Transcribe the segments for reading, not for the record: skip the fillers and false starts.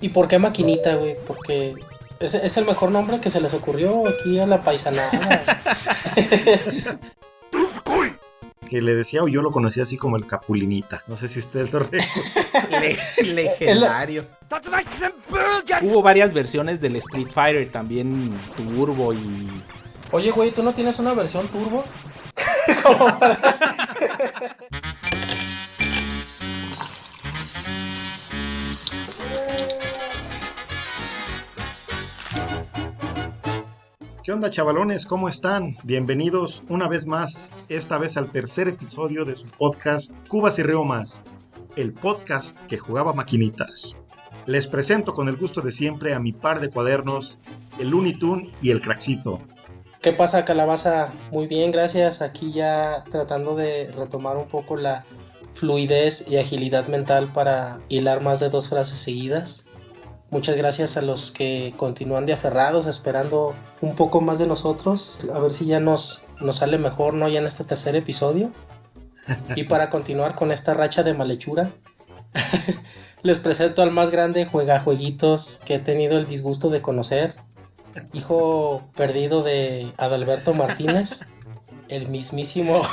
¿Y por qué maquinita, güey? Porque es el mejor nombre que se les ocurrió aquí a la paisanada. Que le decía, o yo lo conocía así como el Capulinita. No sé si usted lo recuerda. Legendario. Hubo varias versiones del Street Fighter, también Turbo y... Oye, güey, ¿tú no tienes una versión turbo? Como para... ¿Qué onda, chavalones? ¿Cómo están? Bienvenidos una vez más, esta vez al tercer episodio de su podcast Cubas y Riomas, el podcast que jugaba maquinitas. Les presento con el gusto de siempre a mi par de cuadernos, el Looney Tunes y el Crackcito. ¿Qué pasa, Calabaza? Muy bien, gracias. Aquí ya tratando de retomar un poco la fluidez y agilidad mental para hilar más de 2 frases seguidas. Muchas gracias a los que continúan de aferrados, esperando un poco más de nosotros, a ver si ya nos sale mejor, ¿no? Ya en este tercer episodio. Y para continuar con esta racha de malhechura, les presento al más grande juegajueguitos que he tenido el disgusto de conocer, hijo perdido de Adalberto Martínez, el mismísimo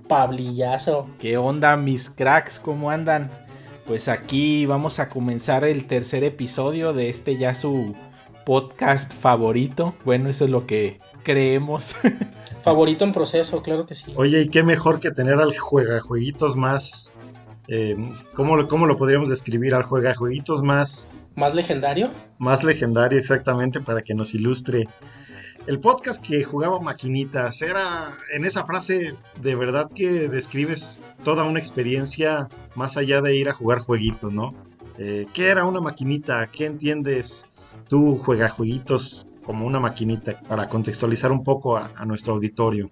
Pablillazo. ¿Qué onda, mis cracks? ¿Cómo andan? Pues aquí vamos a comenzar el tercer episodio de este ya su podcast favorito. Bueno, eso es lo que creemos. Favorito en proceso, claro que sí. Oye, y qué mejor que tener al juegajueguitos más... ¿cómo lo podríamos describir? Al juegajueguitos más... ¿Más legendario? Más legendario, exactamente, para que nos ilustre. El podcast que jugaba maquinitas era, en esa frase, de verdad que describes toda una experiencia más allá de ir a jugar jueguitos, ¿no? ¿Qué era una maquinita? ¿Qué entiendes tú, juegajueguitos, como una maquinita? Para contextualizar un poco a nuestro auditorio.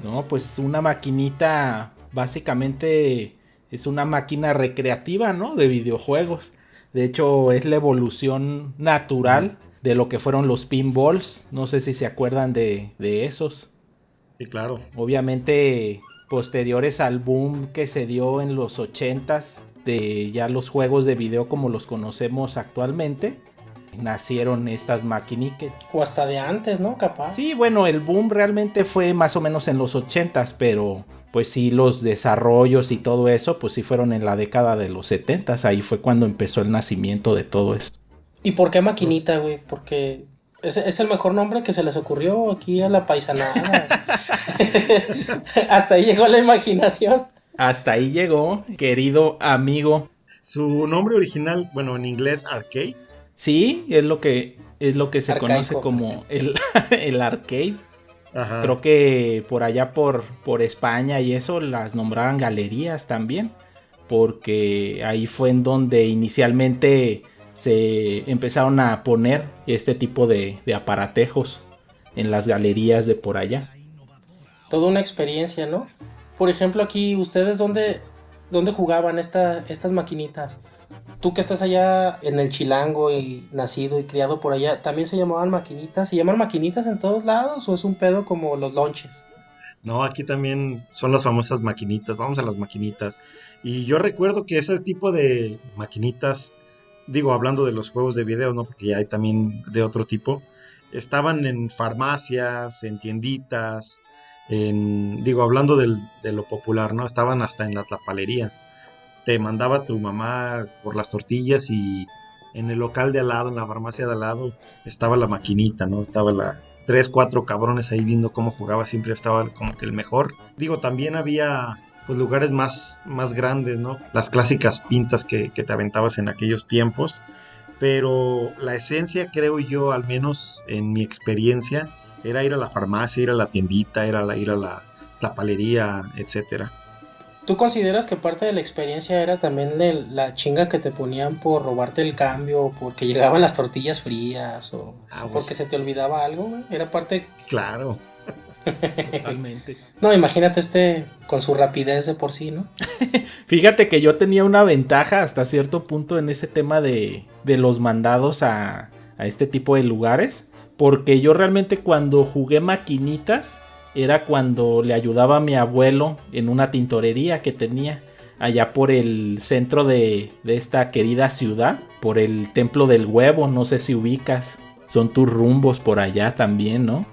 No, pues una maquinita básicamente es una máquina recreativa, ¿no? De videojuegos. De hecho, es la evolución natural de lo que fueron los pinballs. No sé si se acuerdan de esos. Sí, claro. Obviamente, posteriores al boom que se dio en los 80s de ya los juegos de video como los conocemos actualmente, nacieron estas maquinitas. O hasta de antes, ¿no? Capaz. Sí, bueno, el boom realmente fue más o menos en los 80s, pero pues sí, los desarrollos y todo eso, pues sí fueron en la década de los 70s. Ahí fue cuando empezó el nacimiento de todo esto. ¿Y por qué maquinita, güey? Porque es el mejor nombre que se les ocurrió aquí a la paisanada. Hasta ahí llegó la imaginación. Hasta ahí llegó, querido amigo. Su nombre original, bueno, en inglés, arcade. Sí, es lo que se Arcaico. conoce como el arcade. Ajá. Creo que por allá por España y eso las nombraban galerías también, porque ahí fue en donde inicialmente se empezaron a poner este tipo de aparatejos en las galerías de por allá. Toda una experiencia, ¿no? Por ejemplo, aquí, ¿ustedes dónde jugaban estas maquinitas? Tú que estás allá en el Chilango y nacido y criado por allá, ¿también se llamaban maquinitas? ¿Se llaman maquinitas en todos lados o es un pedo como los lonches? No, aquí también son las famosas maquinitas, vamos a las maquinitas. Y yo recuerdo que ese tipo de maquinitas, digo, hablando de los juegos de video, ¿no? Porque hay también de otro tipo, estaban en farmacias, en tienditas, hablando de lo popular, ¿no? Estaban hasta en la tlapalería. Te mandaba tu mamá por las tortillas y en el local de al lado, en la farmacia de al lado, estaba la maquinita, ¿no? Estaba 3, 4 cabrones ahí viendo cómo jugaba, siempre estaba como que el mejor. Digo, también había pues lugares más grandes, ¿no? Las clásicas pintas que te aventabas en aquellos tiempos, pero la esencia, creo yo, al menos en mi experiencia, era ir a la farmacia, ir a la tiendita, ir a la tlapalería, etcétera. ¿Tú consideras que parte de la experiencia era también la chinga que te ponían por robarte el cambio, o porque llegaban las tortillas frías, o porque se te olvidaba algo, güey? Era parte... Claro. Totalmente. No, imagínate con su rapidez de por sí, ¿no? Fíjate que yo tenía una ventaja hasta cierto punto en ese tema de los mandados a este tipo de lugares, porque yo realmente cuando jugué maquinitas era cuando le ayudaba a mi abuelo en una tintorería que tenía. allá por el centro de esta querida ciudad, por el Templo del Huevo, no sé si ubicas. Son tus rumbos por allá también, ¿no?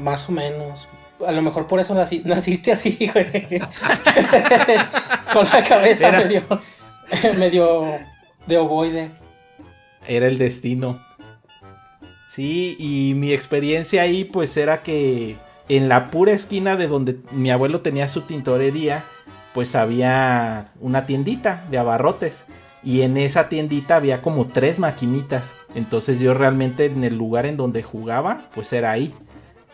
Más o menos. A lo mejor por eso naciste así, güey. Con la cabeza medio de ovoide. Era el destino. Sí, y mi experiencia ahí pues era que en la pura esquina de donde mi abuelo tenía su tintorería, pues había una tiendita de abarrotes. Y en esa tiendita había como 3 maquinitas. Entonces yo realmente en el lugar en donde jugaba, pues era ahí.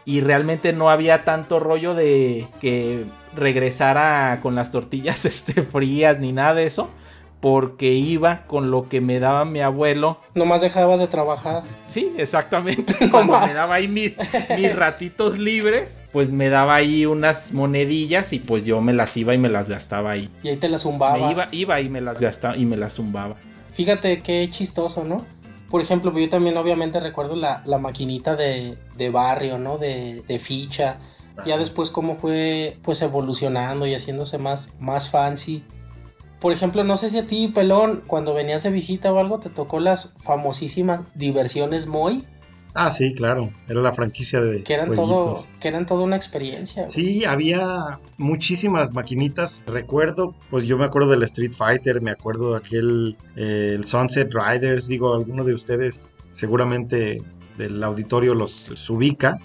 Y realmente no había tanto rollo de que regresara con las tortillas frías ni nada de eso. Porque iba con lo que me daba mi abuelo. Nomás dejabas de trabajar. Sí, exactamente. Cuando me daba ahí mis ratitos libres, pues me daba ahí unas monedillas y pues yo me las iba y me las gastaba ahí. Y ahí te las zumbabas. Iba y me las gastaba y me las zumbaba. Fíjate qué chistoso, ¿no? Por ejemplo, yo también obviamente recuerdo la maquinita de barrio, ¿no? De ficha. Ya después cómo fue pues evolucionando y haciéndose más fancy. Por ejemplo, no sé si a ti, Pelón, cuando venías de visita o algo, te tocó las famosísimas diversiones Moy. Ah, sí, claro. Era la franquicia de que eran toda una experiencia, güey. Sí, había muchísimas maquinitas. Yo me acuerdo del Street Fighter, me acuerdo de aquel, el Sunset Riders, digo, alguno de ustedes seguramente del auditorio los ubica.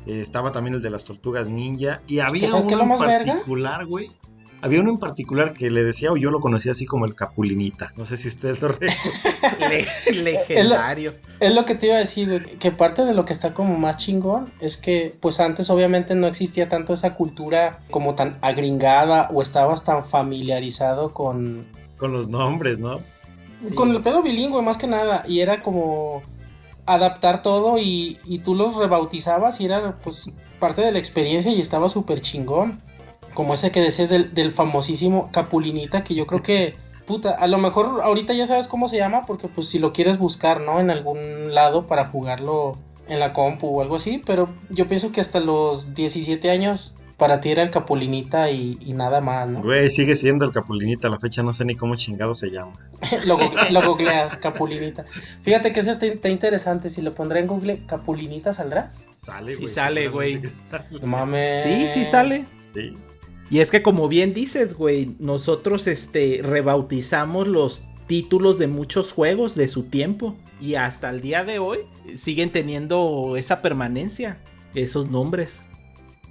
Estaba también el de las Tortugas Ninja. Y había uno en particular, güey. Había uno en particular que le decía, o yo lo conocía así como el Capulinita. No sé si usted lo legendario. Es lo que te iba a decir, güey, que parte de lo que está como más chingón es que pues antes obviamente no existía tanto esa cultura como tan agringada o estabas tan familiarizado con los nombres, ¿no? Con el pedo bilingüe más que nada, y era como adaptar todo y tú los rebautizabas y era pues parte de la experiencia y estaba súper chingón. Como ese que decías del famosísimo Capulinita, que yo creo que, puta, a lo mejor ahorita ya sabes cómo se llama, porque pues si lo quieres buscar, ¿no? En algún lado para jugarlo en la compu o algo así, pero yo pienso que hasta los 17 años para ti era el Capulinita y nada más, ¿no? Güey, sigue siendo el Capulinita, a la fecha no sé ni cómo chingado se llama. lo googleas, Capulinita. Fíjate que eso está interesante, si lo pondré en Google, ¿Capulinita saldrá? Sale, güey. Sí sale, güey. No mames. Sí sale. Sí. Y es que como bien dices, güey, nosotros rebautizamos los títulos de muchos juegos de su tiempo y hasta el día de hoy siguen teniendo esa permanencia, esos nombres.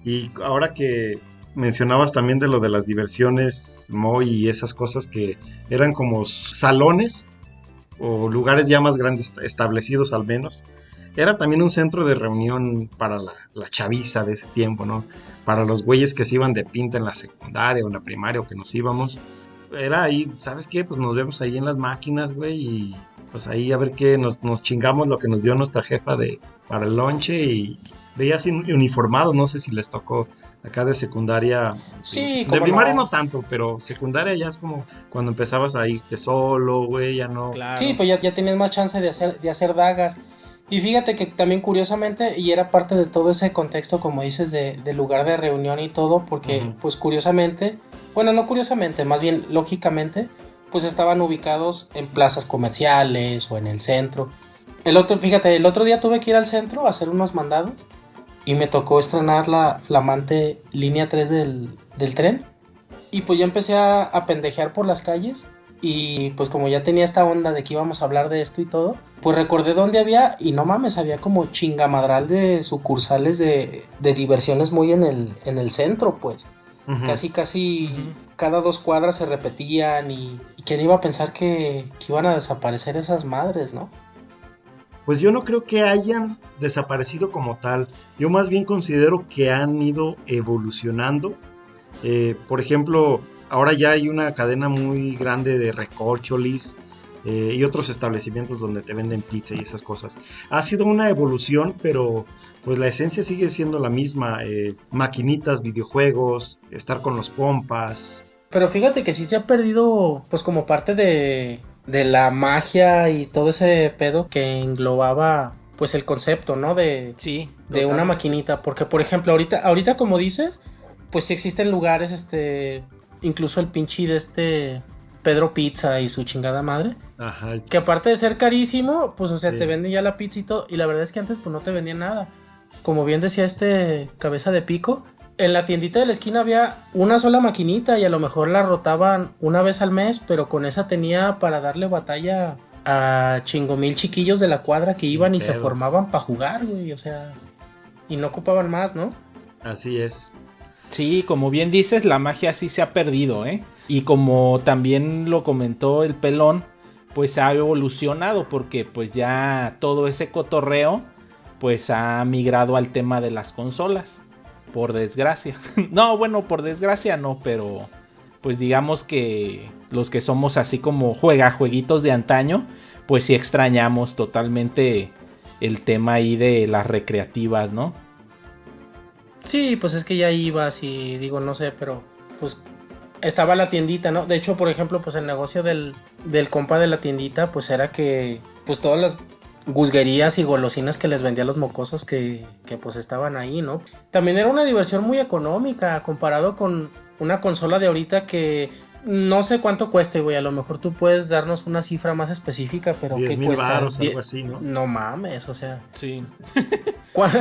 Y ahora que mencionabas también de lo de las diversiones Moy y esas cosas que eran como salones o lugares ya más grandes establecidos al menos, era también un centro de reunión para la chaviza de ese tiempo, ¿no? Para los güeyes que se iban de pinta en la secundaria o en la primaria o que nos íbamos. Era ahí, ¿sabes qué? Pues nos vemos ahí en las máquinas, güey, y pues ahí a ver qué, nos chingamos lo que nos dio nuestra jefa para el lonche y veías uniformados, no sé si les tocó acá de secundaria. Sí, de primaria no tanto, pero secundaria ya es como cuando empezabas a irte solo, güey, ya no. Claro. Sí, pues ya tenías más chance de hacer dagas. Y fíjate que también curiosamente, y era parte de todo ese contexto, como dices, de lugar de reunión y todo, porque pues curiosamente, bueno, no curiosamente, más bien lógicamente, pues estaban ubicados en plazas comerciales o en el centro. El otro día tuve que ir al centro a hacer unos mandados y me tocó estrenar la flamante línea 3 del tren. Y pues ya empecé a pendejear por las calles. Y pues como ya tenía esta onda de que íbamos a hablar de esto y todo, pues recordé dónde había, y no mames, había como chingamadral de sucursales de diversiones muy en el centro, pues. Casi cada 2 cuadras se repetían y quién iba a pensar que iban a desaparecer esas madres, ¿no? Pues yo no creo que hayan desaparecido como tal. Yo más bien considero que han ido evolucionando. Por ejemplo, ahora ya hay una cadena muy grande de recorcholis y otros establecimientos donde te venden pizza y esas cosas. Ha sido una evolución, pero pues la esencia sigue siendo la misma. Maquinitas, videojuegos, estar con los compas. Pero fíjate que sí se ha perdido pues como parte de la magia y todo ese pedo que englobaba pues el concepto, ¿no? De una maquinita. Porque por ejemplo ahorita como dices, pues sí existen lugares incluso el pinche de Pedro Pizza y su chingada madre. Ajá. Que aparte de ser carísimo, pues o sea, Sí. te venden ya la pizza y todo. Y la verdad es que antes pues no te vendían nada. Como bien decía Cabeza de Pico, en la tiendita de la esquina había una sola maquinita y a lo mejor la rotaban una vez al mes, pero con esa tenía para darle batalla a chingomil chiquillos de la cuadra que Sin iban y se pedos. formaban para jugar, güey, o sea, y no ocupaban más, ¿no? Así es. Sí, como bien dices, la magia sí se ha perdido, ¿eh? Y como también lo comentó el pelón, pues ha evolucionado porque pues ya todo ese cotorreo pues ha migrado al tema de las consolas, por desgracia. No, bueno, por desgracia no, pero pues digamos que los que somos así como jueguitos de antaño, pues sí extrañamos totalmente el tema ahí de las recreativas, ¿no? Sí, pues es que ya ibas y digo, no sé, pero pues estaba la tiendita, ¿no? De hecho, por ejemplo, pues el negocio del compa de la tiendita, pues era que pues todas las guzguerías y golosinas que les vendía a los mocosos que pues estaban ahí, ¿no? También era una diversión muy económica comparado con una consola de ahorita que no sé cuánto cueste, güey. A lo mejor tú puedes darnos una cifra más específica, pero ¿qué 10,000 cuesta? varos, algo así, ¿no? No mames, o sea. Sí. ¿Cuál?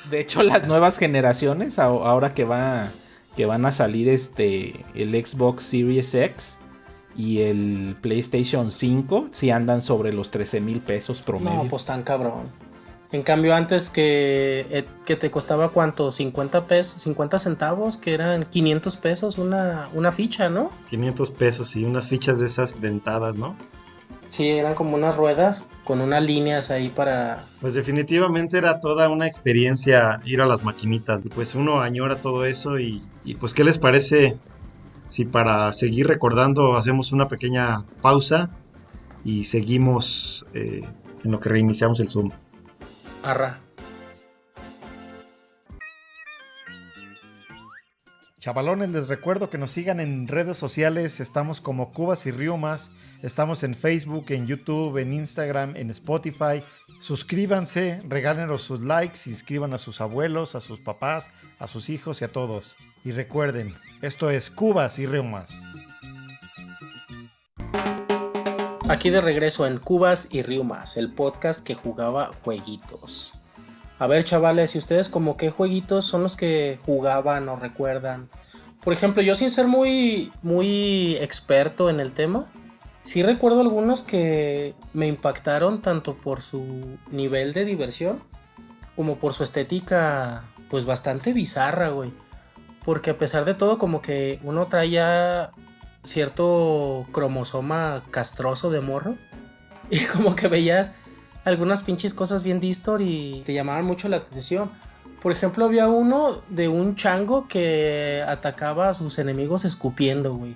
De hecho, las nuevas generaciones, ahora que van a salir el Xbox Series X y el PlayStation 5, sí andan sobre los 13,000 pesos promedio. No, pues tan cabrón. En cambio, antes que te costaba ¿cuánto? 50 pesos, 50 centavos, que eran 500 pesos una ficha, ¿no? 500 pesos y unas fichas de esas dentadas, ¿no? Sí, eran como unas ruedas con unas líneas ahí para... Pues definitivamente era toda una experiencia ir a las maquinitas. Y pues uno añora todo eso y pues ¿qué les parece si para seguir recordando hacemos una pequeña pausa y seguimos en lo que reiniciamos el Zoom? Arra. Chavalones, les recuerdo que nos sigan en redes sociales. Estamos como Cubas y Riumas. Estamos en Facebook, en YouTube, en Instagram, en Spotify. Suscríbanse, regálenos sus likes, inscriban a sus abuelos, a sus papás, a sus hijos y a todos. Y recuerden, esto es Cubas y Riumas. Aquí de regreso en Cubas y Riumas, el podcast que jugaba jueguitos. A ver, chavales, ¿y ustedes como qué jueguitos son los que jugaban o recuerdan? Por ejemplo, yo sin ser muy experto en el tema, sí recuerdo algunos que me impactaron tanto por su nivel de diversión como por su estética, pues bastante bizarra, güey. Porque a pesar de todo, como que uno traía cierto cromosoma castroso de morro y como que veías algunas pinches cosas bien distor y te llamaban mucho la atención. Por ejemplo, había uno de un chango que atacaba a sus enemigos escupiendo, güey.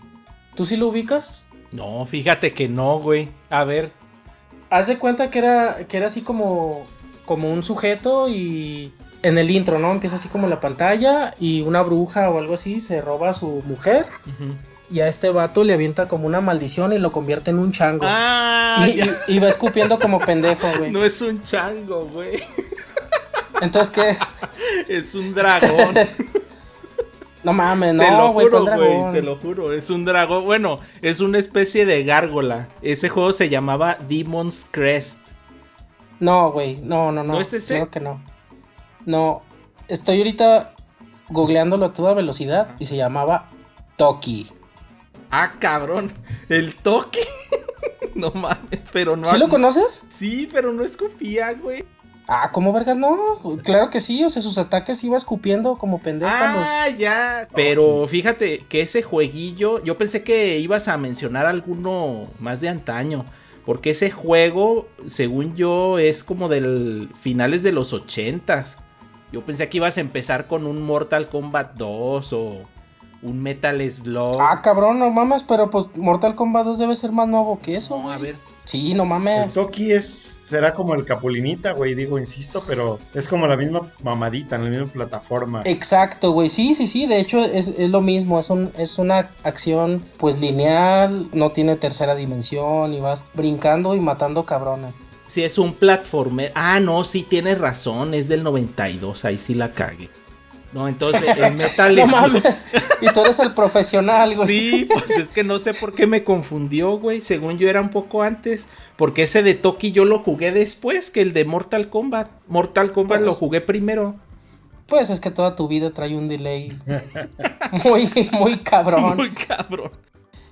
¿Tú sí lo ubicas? No, fíjate que no, güey. A ver. Haz de cuenta que era así como un sujeto y en el intro, ¿no? Empieza así como la pantalla y una bruja o algo así se roba a su mujer. Uh-huh. Y a este vato le avienta como una maldición y lo convierte en un chango. Ah, y va escupiendo como pendejo, güey. No es un chango, güey. Entonces, ¿qué es? Es un dragón. No mames, Te no, lo güey, juro, ¿cuál dragón? güey, te lo juro. Es un dragón. Bueno, es una especie de gárgola. Ese juego se llamaba Demon's Crest. No, güey, no. ¿No es ese? Claro que no. No, estoy ahorita googleándolo a toda velocidad y se llamaba Toki. Ah, cabrón. El toque. No mames, pero no. ¿Sí lo conoces? Sí, pero no escupía, güey. Ah, ¿cómo vergas no? Claro que sí, o sea, sus ataques iba escupiendo como pendejo. Ah, ya. Pero fíjate que ese jueguillo, yo pensé que ibas a mencionar alguno más de antaño. Porque ese juego, según yo, es como del finales de los 80s. Yo pensé que ibas a empezar con un Mortal Kombat 2 o un Metal Slug. Ah, cabrón, no mames, pero pues Mortal Kombat 2 debe ser más nuevo que eso, No, güey. a ver. Sí, no El mames. Toki será como el Capulinita, güey, digo, insisto, pero es como la misma mamadita, en la misma plataforma. Exacto, güey, sí, de hecho es lo mismo, es una acción pues lineal, no tiene tercera dimensión y vas brincando y matando cabrones. Sí, es un platformer. Ah, no, sí tienes razón, es del 92, ahí sí la cagué. No, entonces el Metal No Slug. mames. Y tú eres el profesional, güey. Sí, pues es que no sé por qué me confundió, güey. Según yo era un poco antes. Porque ese de Toki yo lo jugué después que el de Mortal Kombat. Mortal Kombat Pues- lo jugué primero. Pues es que toda tu vida trae un delay muy cabrón. Muy cabrón.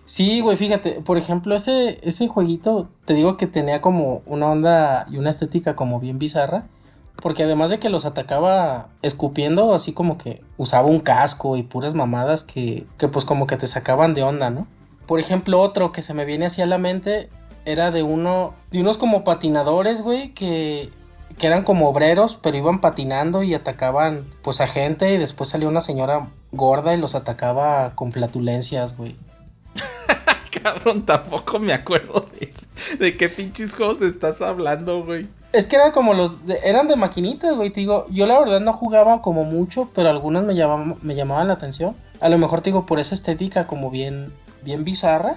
Sí, güey, fíjate, por ejemplo, ese jueguito, te digo que tenía como una onda y una estética como bien bizarra, porque además de que los atacaba escupiendo, así como que usaba un casco y puras mamadas que pues como que te sacaban de onda, ¿no? Por ejemplo, otro que se me viene así a la mente era de unos como patinadores, güey, que eran como obreros, pero iban patinando y atacaban pues a gente y después salía una señora gorda y los atacaba con flatulencias, güey. Cabrón, tampoco me acuerdo de eso. ¿De qué pinches juegos estás hablando, güey? Es que eran como eran de maquinitas, güey, te digo, yo la verdad no jugaba como mucho, pero algunos me llamaban la atención. A lo mejor te digo por esa estética como bien bizarra,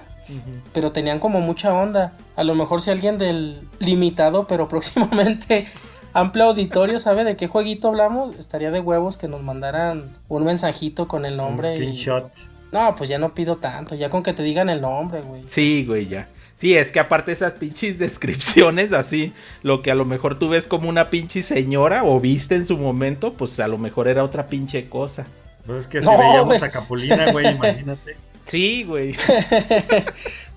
pero tenían como mucha onda. A lo mejor si alguien del limitado, pero próximamente amplio auditorio sabe de qué jueguito hablamos, estaría de huevos que nos mandaran un mensajito con el nombre. Un screenshot. No, pues ya no pido tanto, ya con que te digan el nombre, güey. Sí, güey, ya. Sí, es que aparte esas pinches descripciones así, lo que a lo mejor tú ves como una pinche señora o viste en su momento, pues a lo mejor era otra pinche cosa. Pues es que No, si veíamos güey. a Capulina, güey, imagínate. Sí, güey.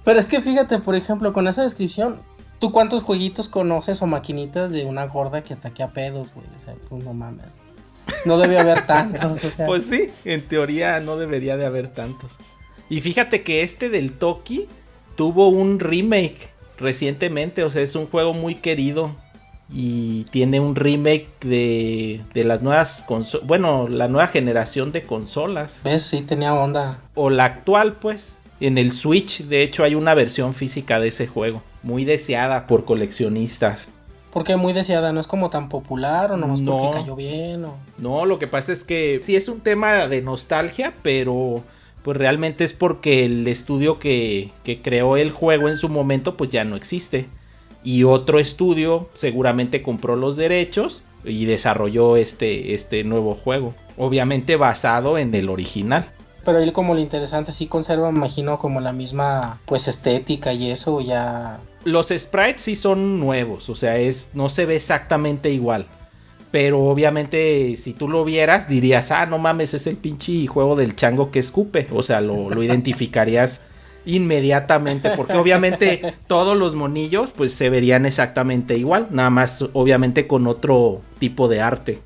Pero es que fíjate, por ejemplo, con esa descripción, ¿tú cuántos jueguitos conoces o maquinitas de una gorda que ataque a pedos, güey? O sea, pues no mames. No debe haber tantos, o sea. Pues sí, en teoría no debería de haber tantos. Y fíjate que este del Toki tuvo un remake recientemente, o sea, es un juego muy querido y tiene un remake de las nuevas consolas, bueno, la nueva generación de consolas, ¿Ves? Sí, tenía onda. o la actual pues, en el Switch, de hecho hay una versión física de ese juego, muy deseada por coleccionistas. Porque muy deseada, no es como tan popular o nomás No. porque cayó bien o... No, lo que pasa es que sí es un tema de nostalgia, pero pues realmente es porque el estudio que creó el juego en su momento pues ya no existe. Y otro estudio seguramente compró los derechos y desarrolló este nuevo juego. Obviamente basado en el original. Pero ahí como lo interesante, sí conserva, me imagino, como la misma, pues, estética y eso, ya... Los sprites sí son nuevos, o sea, no se ve exactamente igual. Pero obviamente si tú lo vieras dirías, ah, no mames, es el pinche juego del chango que escupe. O sea, lo identificarías inmediatamente, porque obviamente todos los monillos pues se verían exactamente igual, nada más obviamente con otro tipo de arte.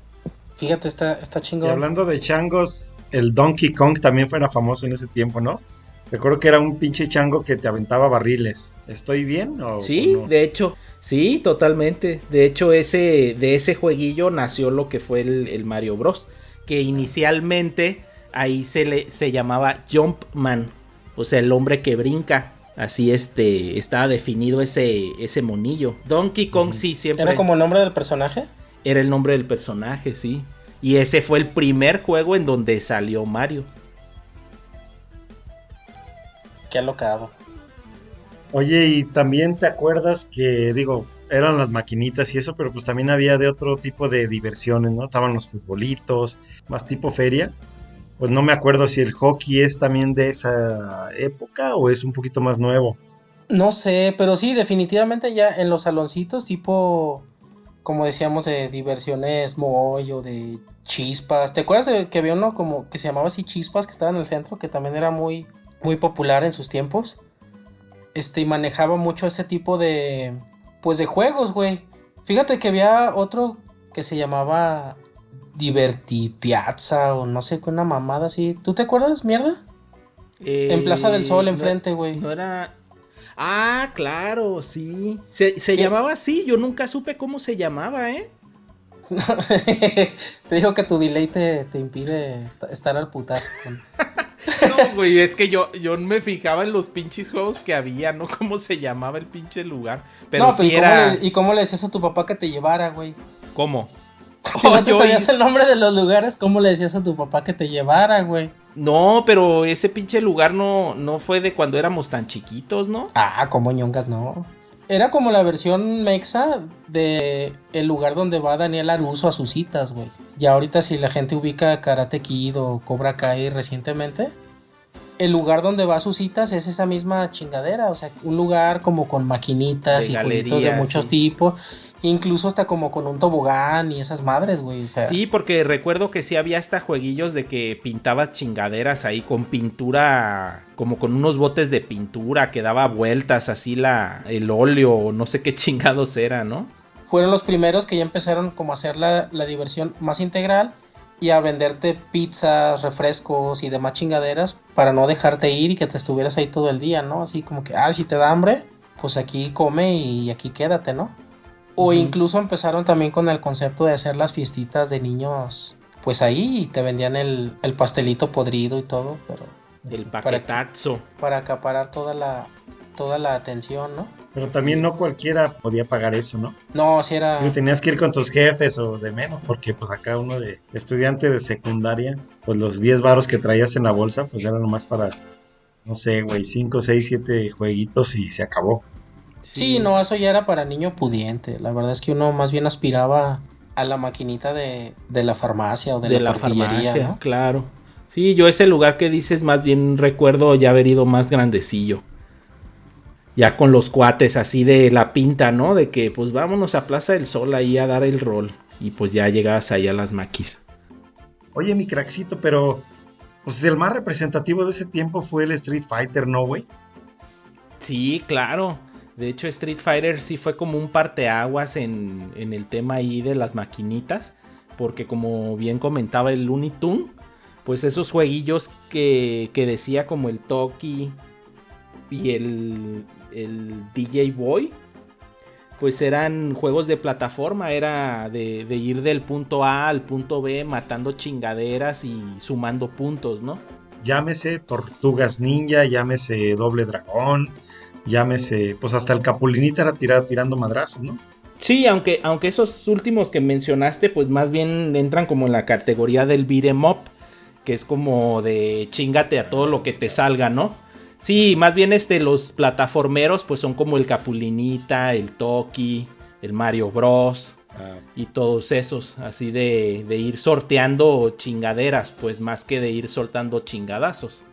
Fíjate, está Y chingón. hablando de changos, el Donkey Kong también fuera famoso en ese tiempo, ¿no? Recuerdo que era un pinche chango que te aventaba barriles. ¿Estoy bien o Sí, o no? de hecho, sí, totalmente. De hecho, de ese jueguillo nació lo que fue el Mario Bros. Que inicialmente ahí se llamaba Jumpman. O sea, el hombre que brinca. Así estaba definido ese monillo. Donkey Kong sí siempre ¿Era como el nombre del personaje? era el nombre del personaje, sí. Y ese fue el primer juego en donde salió Mario. Qué alocado. Oye, y también te acuerdas que, digo, eran las maquinitas y eso, pero pues también había de otro tipo de diversiones, ¿no? Estaban los futbolitos, más tipo feria. Pues no me acuerdo si el hockey es también de esa época o es un poquito más nuevo. No sé, pero sí, definitivamente ya en los saloncitos tipo, como decíamos, de diversiones Moy o de Chispas. ¿Te acuerdas de que había uno como que se llamaba así Chispas que estaba en el centro, que también era muy popular en sus tiempos? Y manejaba mucho ese tipo de, pues, de juegos, güey. Fíjate que había otro que se llamaba Divertipiazza o no sé, una mamada así. ¿Tú te acuerdas, mierda? En Plaza del Sol, enfrente, güey. No era... Ah, claro, sí. Se ¿Qué? llamaba así, yo nunca supe cómo se llamaba, ¿eh? Te digo que tu delay te impide estar al putazo. No, güey, es que yo me fijaba en los pinches juegos que había, no cómo se llamaba el pinche lugar. Pero No, sí ¿y era... ¿y cómo le decías a tu papá que te llevara, güey? ¿Cómo? Si no te Yo- sabías el nombre de los lugares, ¿cómo le decías a tu papá que te llevara, güey? No, pero ese pinche lugar no fue de cuando éramos tan chiquitos, ¿no? Ah, como ñongas, no. Era como la versión mexa de el lugar donde va Daniel Aruso a sus citas, güey. Ya ahorita si la gente ubica Karate Kid o Cobra Kai recientemente, el lugar donde va a sus citas es esa misma chingadera, o sea, un lugar como con maquinitas De y jueguitos de galería, muchos sí. tipos, incluso hasta como con un tobogán y esas madres, güey, o sea. Sí, porque recuerdo que sí había hasta jueguillos de que pintabas chingaderas ahí con pintura, como con unos botes de pintura que daba vueltas así el óleo, no sé qué chingados era, ¿no? Fueron los primeros que ya empezaron como a hacer la diversión más integral y a venderte pizzas, refrescos y demás chingaderas para no dejarte ir y que te estuvieras ahí todo el día, ¿no? Así como que, si te da hambre, pues aquí come y aquí quédate, ¿no? O incluso empezaron también con el concepto de hacer las fiestitas de niños, pues ahí y te vendían el pastelito podrido y todo, pero El para, paquetazo. para acaparar toda la atención, ¿no? Pero también no cualquiera podía pagar eso, ¿no? No, si era. Y tenías que ir con tus jefes o de menos, porque pues acá uno de estudiante de secundaria, pues los 10 varos que traías en la bolsa, pues eran nomás para, no sé, güey, 5, 6, 7 jueguitos y se acabó. Sí, no, eso ya era para niño pudiente. La verdad es que uno más bien aspiraba a la maquinita de la farmacia o de la tortillería, farmacia, ¿no? claro. Sí, yo ese lugar que dices más bien recuerdo ya haber ido más grandecillo. Ya con los cuates así de la pinta, ¿no? De que pues vámonos a Plaza del Sol ahí a dar el rol. Y pues ya llegabas ahí a las maquis. Oye, mi crackcito, pero pues el más representativo de ese tiempo fue el Street Fighter, ¿no, güey? Sí, claro. De hecho, Street Fighter sí fue como un parteaguas en el tema ahí de las maquinitas. Porque como bien comentaba el Looney Tunes, pues esos jueguillos que decía como el Toki y el DJ Boy, pues eran juegos de plataforma, era de ir del punto A al punto B matando chingaderas y sumando puntos, ¿no? Llámese Tortugas Ninja, llámese Doble Dragón, llámese, pues hasta el Capulinita era tirando madrazos, ¿no? Sí, aunque esos últimos que mencionaste, pues más bien entran como en la categoría del beat 'em up, que es como de chingate a todo lo que te salga, ¿no? Sí, más bien los plataformeros pues son como el Capulinita, el Toki, el Mario Bros. Y todos esos, así de ir sorteando chingaderas, pues más que de ir soltando chingadazos.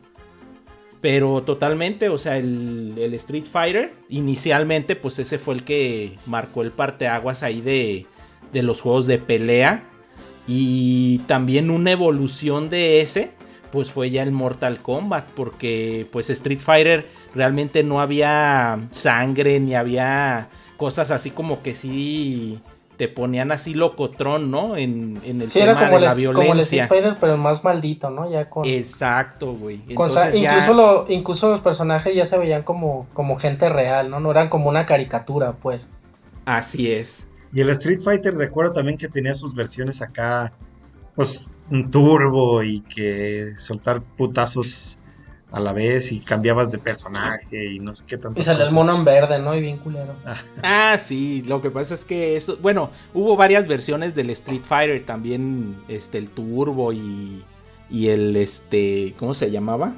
Pero totalmente, o sea, el Street Fighter, inicialmente pues ese fue el que marcó el parteaguas ahí de los juegos de pelea. Y también una evolución de ese pues fue ya el Mortal Kombat, porque pues Street Fighter realmente no había sangre, ni había cosas así como que sí te ponían así locotrón, ¿no? En el Sí, tema era como de la como el Street violencia. Fighter, pero más maldito, ¿no? Ya con. Exacto, güey. Con Entonces incluso, ya... incluso los personajes ya se veían como gente real, ¿no? No eran como una caricatura, pues. Así es. Y el Street Fighter recuerdo también que tenía sus versiones acá, pues un turbo y que soltar putazos a la vez y cambiabas de personaje y no sé qué Y tantas salía el mono en cosas. verde, ¿no? Y bien culero. Ah, sí, lo que pasa es que eso, bueno, hubo varias versiones del Street Fighter también, el Turbo y el ¿cómo se llamaba?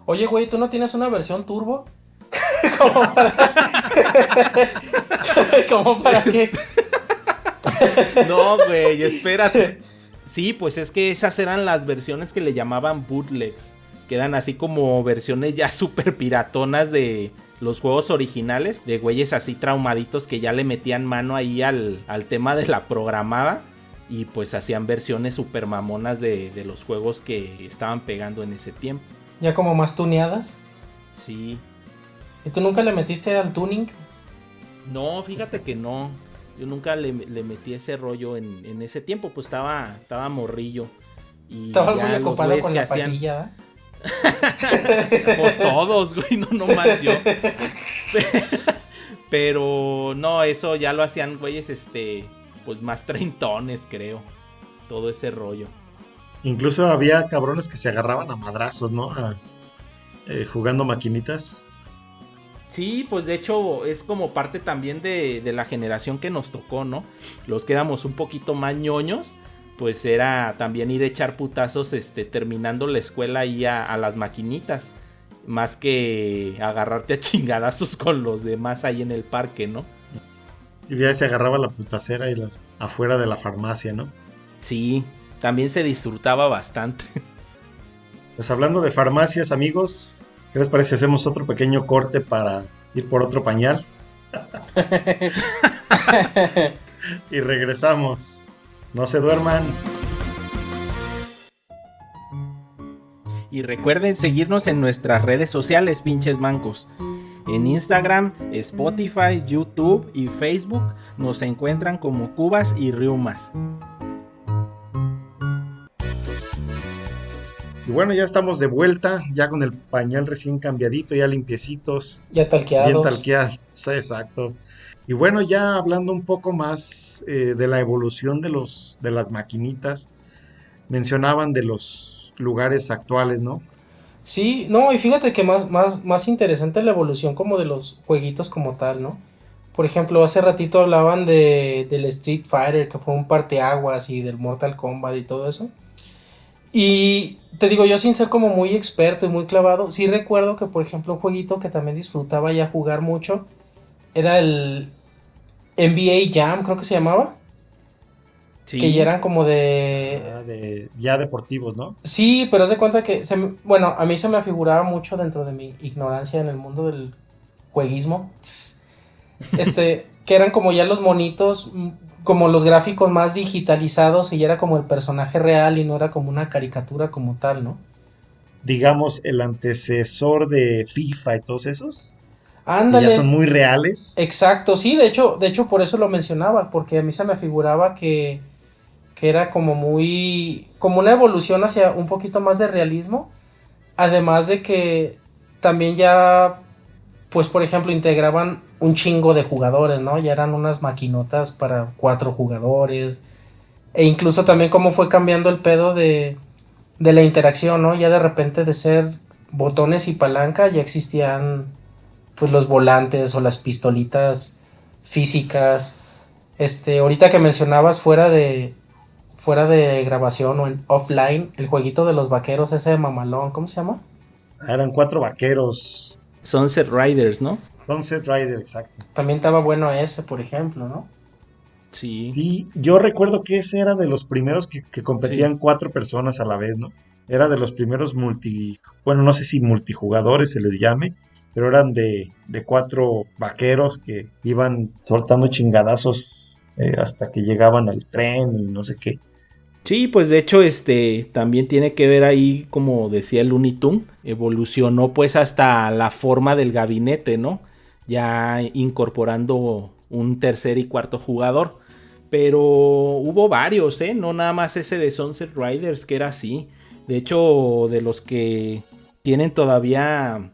Oye, güey, ¿tú no tienes una versión turbo? ¿Cómo para? ¿Cómo para qué? No, güey, espérate. Sí, pues es que esas eran las versiones que le llamaban bootlegs, que eran así como versiones ya súper piratonas de los juegos originales, de güeyes así traumaditos que ya le metían mano ahí al tema de la programada y pues hacían versiones súper mamonas de los juegos que estaban pegando en ese tiempo. Ya como más tuneadas. Sí. ¿Y tú nunca le metiste al tuning? No, fíjate que no. Yo nunca le metí ese rollo en ese tiempo, pues estaba morrillo. Y Estabas ya muy los ocupado güeyes con que la hacían... pajilla, Pues todos, güey, no más yo. Pero no, eso ya lo hacían güeyes, pues más treintones, creo. Todo ese rollo. Incluso había cabrones que se agarraban a madrazos, ¿no? Jugando maquinitas. Sí, pues de hecho es como parte también de la generación que nos tocó, ¿no? Los que éramos un poquito más ñoños, pues era también ir a echar putazos, terminando la escuela ahí a las maquinitas. Más que agarrarte a chingadazos con los demás ahí en el parque, ¿no? Y ya se agarraba la putacera y afuera de la farmacia, ¿no? Sí, también se disfrutaba bastante. Pues hablando de farmacias, amigos, ¿qué les parece si hacemos otro pequeño corte para ir por otro pañal? Y regresamos. No se duerman. Y recuerden seguirnos en nuestras redes sociales, pinches mancos. En Instagram, Spotify, YouTube y Facebook nos encuentran como Cubas y Riumas. Y bueno, ya estamos de vuelta, ya con el pañal recién cambiadito, ya limpiecitos, Ya talqueados. bien talqueados, exacto. Y bueno, ya hablando un poco más de la evolución de las maquinitas, mencionaban de los lugares actuales, ¿no? Sí, no, y fíjate que más interesante la evolución como de los jueguitos como tal, ¿no? Por ejemplo, hace ratito hablaban del Street Fighter, que fue un parteaguas, y del Mortal Kombat y todo eso. Y te digo, yo sin ser como muy experto y muy clavado, sí recuerdo que, por ejemplo, un jueguito que también disfrutaba ya jugar mucho era el NBA Jam, creo que se llamaba. Que ya Sí, eran como de... Ya deportivos, ¿no? Sí, pero haz de cuenta que, bueno, a mí se me afiguraba mucho dentro de mi ignorancia en el mundo del jueguismo. Que eran como ya los monitos, como los gráficos más digitalizados y ya era como el personaje real y no era como una caricatura como tal, ¿no? Digamos, el antecesor de FIFA y todos esos, que ya son Ándale, muy reales. exacto, sí, de hecho por eso lo mencionaba, porque a mí se me figuraba que era como muy, como una evolución hacia un poquito más de realismo, además de que también ya, pues por ejemplo, integraban un chingo de jugadores, ¿no? Ya eran unas maquinotas para 4 jugadores, e incluso también cómo fue cambiando el pedo de la interacción, ¿no? Ya de repente de ser botones y palanca ya existían pues los volantes o las pistolitas físicas. Ahorita que mencionabas fuera de grabación o en offline, el jueguito de los vaqueros ese de mamalón, ¿cómo se llama? Eran 4 vaqueros. Sunset Riders, ¿no? Sunset Rider, exacto. También estaba bueno ese, por ejemplo, ¿no? Sí, Sí, yo recuerdo que ese era de los primeros que sí. competían 4 personas a la vez, ¿no? Era de los primeros bueno, no sé si multijugadores se les llame, pero eran de 4 vaqueros que iban soltando chingadazos hasta que llegaban al tren y no sé qué. Sí, pues de hecho también tiene que ver ahí, como decía el Looney Tunes, evolucionó pues hasta la forma del gabinete, ¿no? Ya incorporando un tercer y cuarto jugador. Pero hubo varios, ¿eh? No nada más ese de Sunset Riders que era así. De hecho, de los que tienen todavía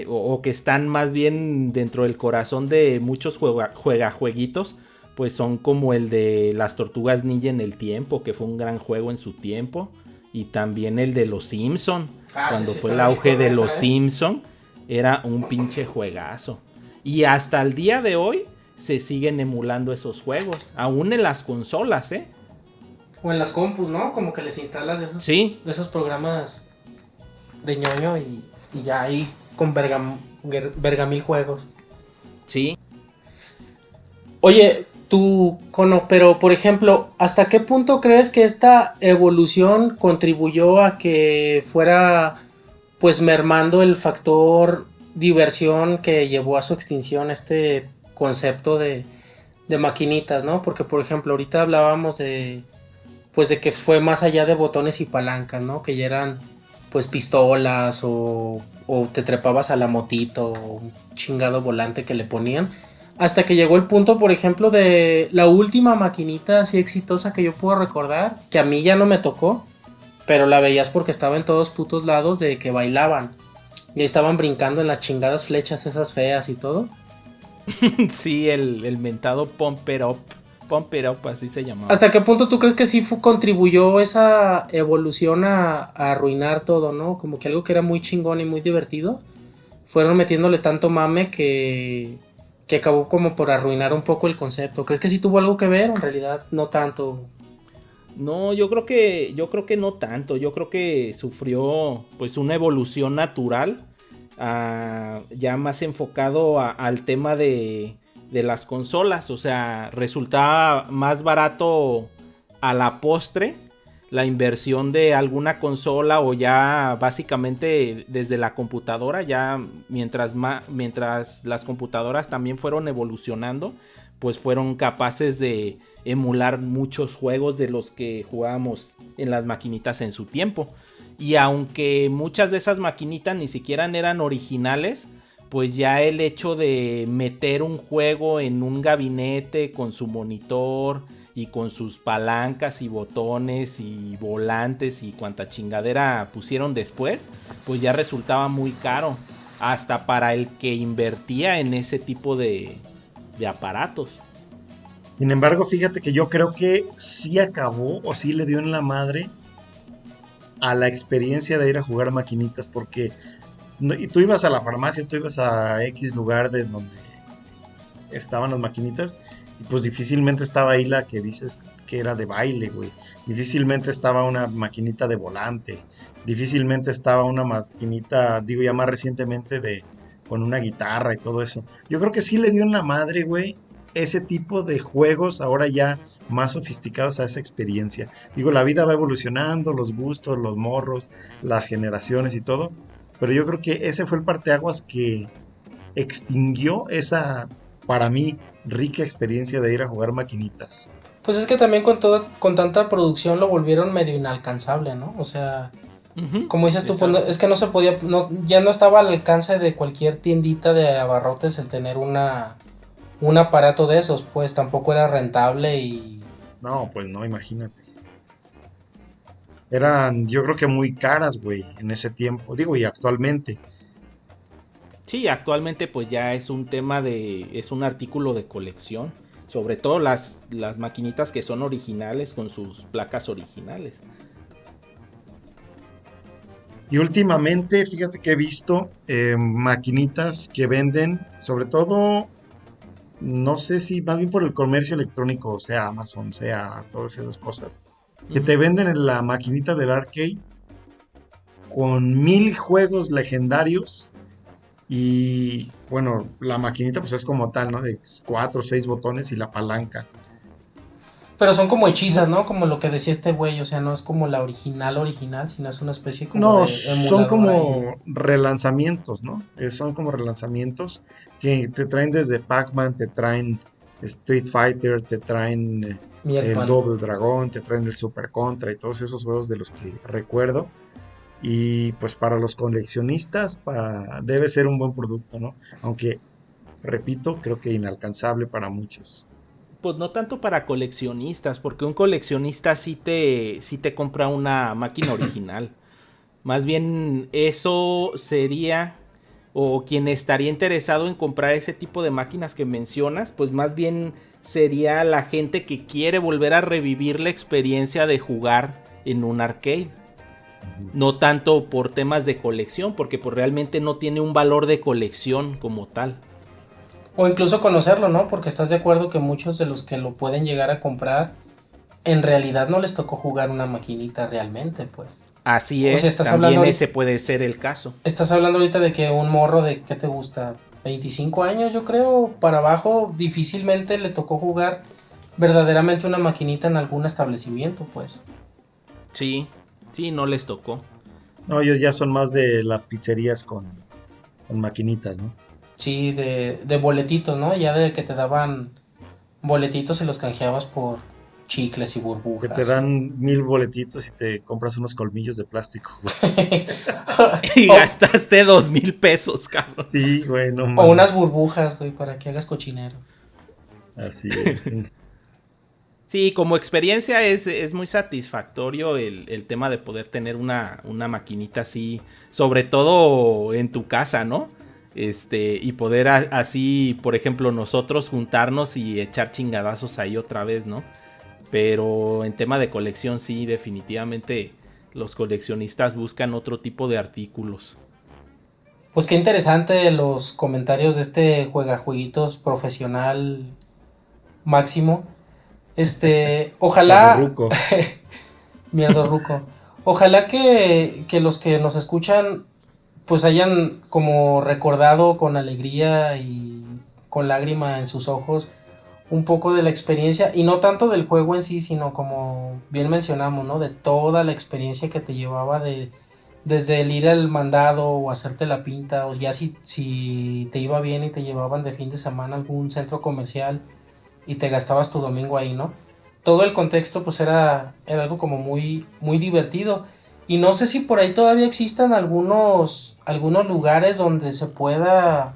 o que están más bien dentro del corazón de muchos jueguitos, pues son como el de las Tortugas Ninja en el tiempo, que fue un gran juego en su tiempo, y también el de los Simpson, cuando Sí, fue el está bien auge de correcto, los Simpson, era un pinche juegazo. Y hasta el día de hoy se siguen emulando esos juegos, aún en las consolas, ¿eh? O en las compus, ¿no? Como que les instalas Sí, de esos programas de ñoño y ya ahí con vergamil juegos. sí. Oye, tú, Cono, pero por ejemplo, ¿hasta qué punto crees que esta evolución contribuyó a que fuera pues mermando el factor diversión que llevó a su extinción este concepto de maquinitas, ¿no? Porque por ejemplo, ahorita hablábamos de que fue más allá de botones y palancas, ¿no? Que ya eran pues pistolas o te trepabas a la motito o un chingado volante que le ponían. Hasta que llegó el punto, por ejemplo, de la última maquinita así exitosa que yo puedo recordar, que a mí ya no me tocó, pero la veías porque estaba en todos putos lados de que bailaban. Y ahí estaban brincando en las chingadas flechas esas feas y todo. Sí, el mentado Pump It Up, así se llamaba. ¿Hasta qué punto tú crees que sí contribuyó esa evolución a arruinar todo, ¿no? Como que algo que era muy chingón y muy divertido, fueron metiéndole tanto mame que acabó como por arruinar un poco el concepto. ¿Crees que sí tuvo algo que ver? En realidad no tanto. No, yo creo que no tanto. Yo creo que sufrió pues una evolución natural, ya más enfocado al tema de las consolas. O sea, resultaba más barato a la postre la inversión de alguna consola o ya básicamente desde la computadora, ya mientras las computadoras también fueron evolucionando, pues fueron capaces de emular muchos juegos de los que jugábamos en las maquinitas en su tiempo. Y aunque muchas de esas maquinitas ni siquiera eran originales, pues ya el hecho de meter un juego en un gabinete con su monitor y con sus palancas y botones y volantes y cuanta chingadera pusieron después, pues ya resultaba muy caro, hasta para el que invertía en ese tipo de aparatos. Sin embargo, fíjate que yo creo que sí acabó o sí le dio en la madre a la experiencia de ir a jugar maquinitas, porque y tú ibas a la farmacia, tú ibas a X lugar de donde estaban las maquinitas, y pues difícilmente estaba ahí la que dices que era de baile, güey. Difícilmente estaba una maquinita de volante. Difícilmente estaba una maquinita, digo ya más recientemente, con una guitarra y todo eso. Yo creo que sí le dio en la madre, güey, ese tipo de juegos ahora ya más sofisticados a esa experiencia. Digo, la vida va evolucionando, los gustos, los morros, las generaciones y todo. Pero yo creo que ese fue el parteaguas que extinguió esa, para mí, rica experiencia de ir a jugar maquinitas. Pues es que también con tanta producción lo volvieron medio inalcanzable, ¿no? O sea, como dices tú, pues, es que no se podía, ya no estaba al alcance de cualquier tiendita de abarrotes el tener un aparato de esos, pues tampoco era rentable y... No, pues no, imagínate. Eran, yo creo que muy caras, güey, en ese tiempo. Digo, y actualmente. Sí, actualmente pues ya es un tema es un artículo de colección. Sobre todo las maquinitas que son originales con sus placas originales. Y últimamente, fíjate que he visto maquinitas que venden, sobre todo, no sé si más bien por el comercio electrónico, sea Amazon, sea todas esas cosas, que te venden en la maquinita del arcade con 1000 juegos legendarios. Y bueno, la maquinita pues es como tal, ¿no? De 4 o 6 botones y la palanca. Pero son como hechizas, ¿no? Como lo que decía este güey, o sea, no es como la original, sino es una especie como No, de son emulador ahí. como relanzamientos, ¿no? Son como relanzamientos que te traen desde Pac-Man, te traen Street Fighter, te traen el Mierda. Double Dragon, te traen el Super Contra y todos esos juegos de los que recuerdo. Y pues para los coleccionistas debe ser un buen producto, ¿no? Aunque, repito, creo que inalcanzable para muchos. Pues no tanto para coleccionistas, porque un coleccionista sí te compra una máquina original. Más bien eso sería, o quien estaría interesado en comprar ese tipo de máquinas que mencionas, pues más bien sería la gente que quiere volver a revivir la experiencia de jugar en un arcade. No tanto por temas de colección, porque pues realmente no tiene un valor de colección como tal. O incluso conocerlo, ¿no? Porque estás de acuerdo que muchos de los que lo pueden llegar a comprar, en realidad no les tocó jugar una maquinita realmente, pues. Así O sea, es, también ese puede ser el caso. estás hablando ahorita de que un morro de, ¿qué te gusta? 25 años, yo creo, para abajo, difícilmente le tocó jugar verdaderamente una maquinita en algún establecimiento, pues. Sí, no les tocó. No, ellos ya son más de las pizzerías con maquinitas, ¿no? Sí, de boletitos, ¿no? Ya de que te daban boletitos y los canjeabas por chicles y Que burbujas. te dan 1000 boletitos y te compras unos colmillos de plástico, güey. Y gastaste 2000 pesos, cabrón. Sí, güey, no O mames. unas burbujas, güey, para que hagas cochinero. Así es. Sí. Sí, como experiencia es muy satisfactorio el tema de poder tener una maquinita así, sobre todo en tu casa, ¿no? Y poder así, por ejemplo, nosotros juntarnos y echar chingadazos ahí otra vez, ¿no? Pero en tema de colección sí, definitivamente los coleccionistas buscan otro tipo de artículos. Pues qué interesante los comentarios de este juegajueguitos profesional Máximo. Ojalá, Chavorruco. mierda ruco, ojalá que los que nos escuchan pues hayan como recordado con alegría y con lágrima en sus ojos un poco de la experiencia, y no tanto del juego en sí, sino como bien mencionamos, ¿no? De toda la experiencia que te llevaba desde el ir al mandado o hacerte la pinta, o ya si te iba bien y te llevaban de fin de semana a algún centro comercial y te gastabas tu domingo ahí, ¿no? Todo el contexto pues era algo como muy, muy divertido. Y no sé si por ahí todavía existan algunos lugares donde se pueda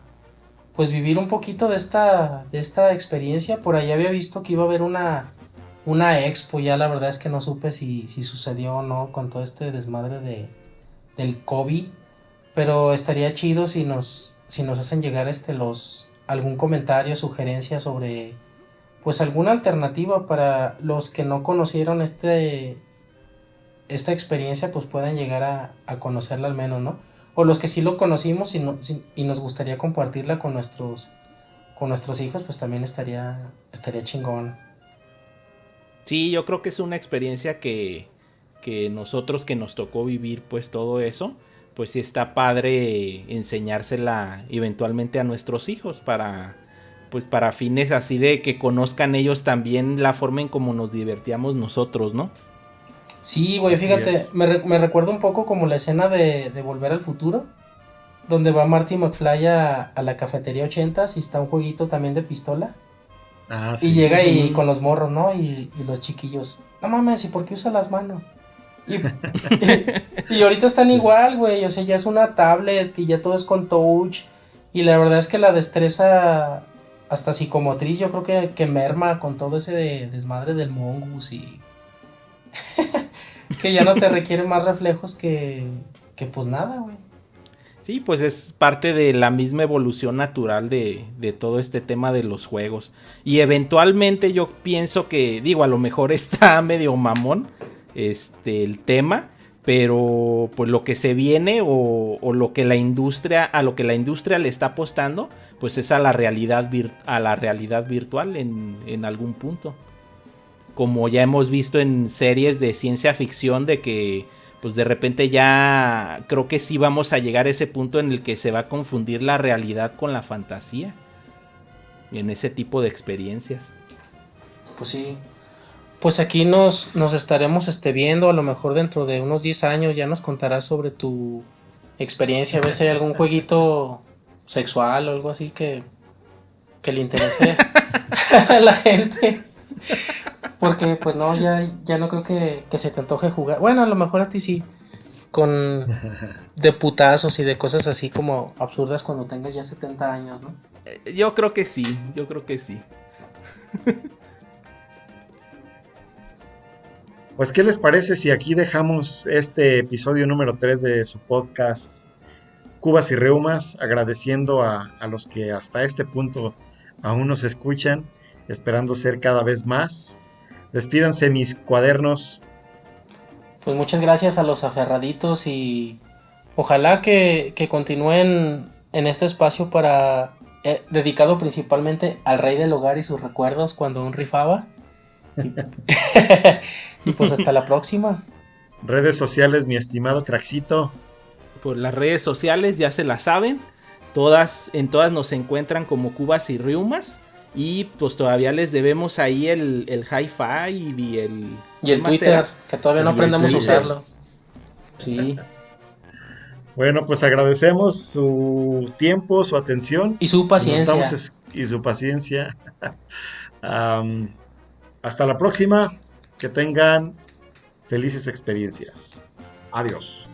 pues vivir un poquito de esta experiencia. Por ahí había visto que iba a haber una expo, ya la verdad es que no supe si sucedió o no con todo este desmadre del COVID, pero estaría chido si nos hacen llegar algún comentario, sugerencia sobre pues alguna alternativa para los que no conocieron esta experiencia, pues puedan llegar a conocerla al menos, ¿no? O los que sí lo conocimos y nos gustaría compartirla con nuestros hijos, pues también estaría chingón. Sí, yo creo que es una experiencia que nosotros que nos tocó vivir pues todo eso, pues sí está padre enseñársela eventualmente a nuestros hijos pues para fines así de que conozcan ellos también la forma en cómo nos divertíamos nosotros, ¿no? Sí, güey, Así fíjate, es. me recuerda un poco como la escena de Volver al Futuro, donde va Marty McFly a la cafetería 80 y está un jueguito también de pistola. Ah, Y sí. llega y con los morros, ¿no? Y los chiquillos, no mames, ¿y por qué usa las manos? Y, y ahorita están Sí. igual, güey, o sea, ya es una tablet y ya todo es con touch. Y la verdad es que la destreza, hasta psicomotriz, yo creo que merma con todo ese desmadre del mongoose y que ya no te requiere más reflejos que pues nada, güey. Sí, pues es parte de la misma evolución natural de todo este tema de los juegos. Y eventualmente yo pienso que, digo, a lo mejor está medio mamón el tema, pero pues lo que se viene o lo que la industria, a lo que la industria le está apostando, pues es a la realidad, a la realidad virtual en algún punto. Como ya hemos visto en series de ciencia ficción de que pues de repente ya creo que sí vamos a llegar a ese punto en el que se va a confundir la realidad con la fantasía en ese tipo de experiencias. Pues sí. Pues aquí nos estaremos viendo, a lo mejor dentro de unos 10 años ya nos contarás sobre tu experiencia, a ver si hay algún jueguito sexual o algo así que le interese a la gente. Porque pues no, ya no creo que se te antoje jugar. Bueno, a lo mejor a ti sí, con de putazos y de cosas así como absurdas cuando tengas ya 70 años, ¿no? Yo creo que sí, yo creo que sí. Pues, ¿qué les parece si aquí dejamos este episodio número 3 de su podcast Cubas y Reumas, agradeciendo a los que hasta este punto aún nos escuchan, esperando ser cada vez más? Despídanse mis cuadernos. Pues muchas gracias a los aferraditos y ojalá que continúen en este espacio dedicado principalmente al rey del hogar y sus recuerdos cuando aún rifaba. Y, y pues hasta la próxima. Redes sociales, mi estimado Craxito. Pues las redes sociales ya se las saben. En todas nos encuentran como Cubas y Riumas. Y pues todavía les debemos ahí el hi-fi y el... Y el Twitter, que todavía no aprendemos a usarlo. Sí. Bueno, pues agradecemos su tiempo, su atención. Y su paciencia. Y su paciencia. Hasta la próxima. Que tengan felices experiencias. Adiós.